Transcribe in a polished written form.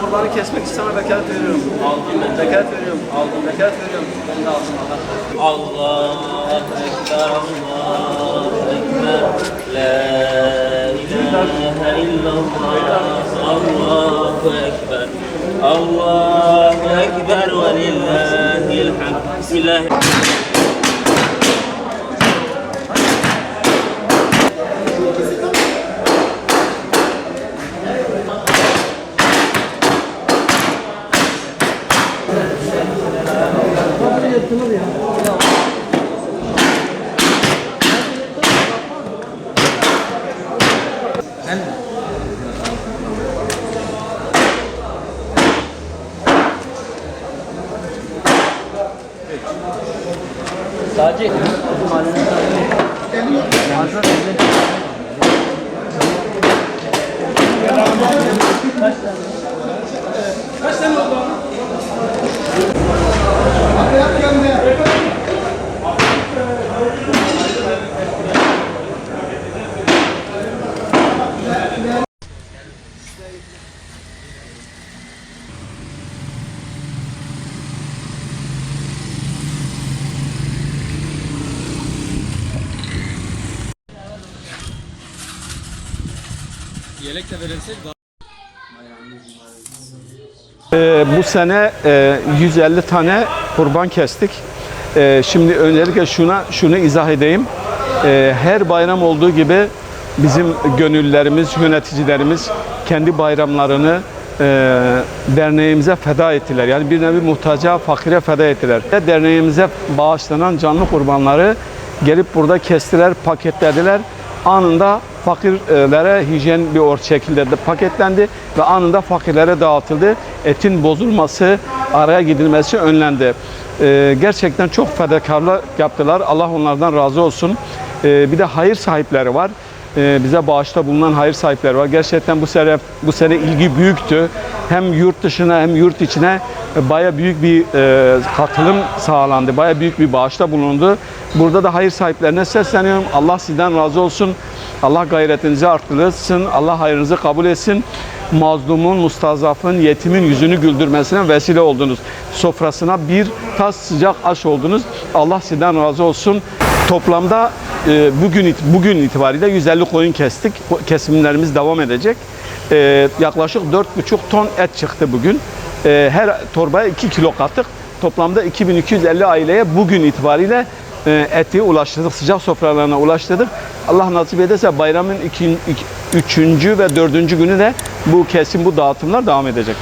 Kurbanı kesmek sana vekalet veriyorum. Aldım ben. Vekalet veriyorum. Aldım. Vekalet veriyorum. Ben de aldım Allah. Allahu Ekber, Allahu Ekber, La ilahe illallah, Allahu Ekber, Allahu Ekber ve lillahil hamd. Bismillahirrahmanirrahim. Sadece kaç tane oldu? Yelek de verilseydi Bu sene 150 tane kurban kestik. Şimdi öncelikle şunu izah edeyim. Her bayram olduğu gibi bizim gönüllülerimiz, yöneticilerimiz kendi bayramlarını derneğimize feda ettiler. Yani bir nevi muhtaca, fakire feda ettiler. Derneğimize bağışlanan canlı kurbanları gelip burada kestiler, paketlediler. Anında fakirlere hijyen bir şekilde de paketlendi ve anında fakirlere dağıtıldı. Etin bozulması, araya gidilmesi önlendi. Gerçekten çok fedakarlık yaptılar. Allah onlardan razı olsun. Bir de hayır sahipleri var. Bize bağışta bulunan hayır sahipleri var. Gerçekten bu sene ilgi büyüktü. Hem yurt dışına hem yurt içine baya büyük bir katılım sağlandı. Baya büyük bir bağışta bulundu. Burada da hayır sahiplerine sesleniyorum. Allah sizden razı olsun. Allah gayretinizi arttırsın. Allah hayrınızı kabul etsin. Mazlumun, mustazafın, yetimin yüzünü güldürmesine vesile oldunuz. Sofrasına bir tas sıcak aş oldunuz. Allah sizden razı olsun. Toplamda bugün itibariyle 150 koyun kestik. Kesimlerimiz devam edecek. Yaklaşık 4,5 ton et çıktı bugün. Her torbaya 2 kilo kattık. Toplamda 2250 aileye bugün itibariyle eti ulaştırdık. Sıcak sofralarına ulaştırdık. Allah nasip ederse bayramın 3. ve 4. günü de bu dağıtımlar devam edecek.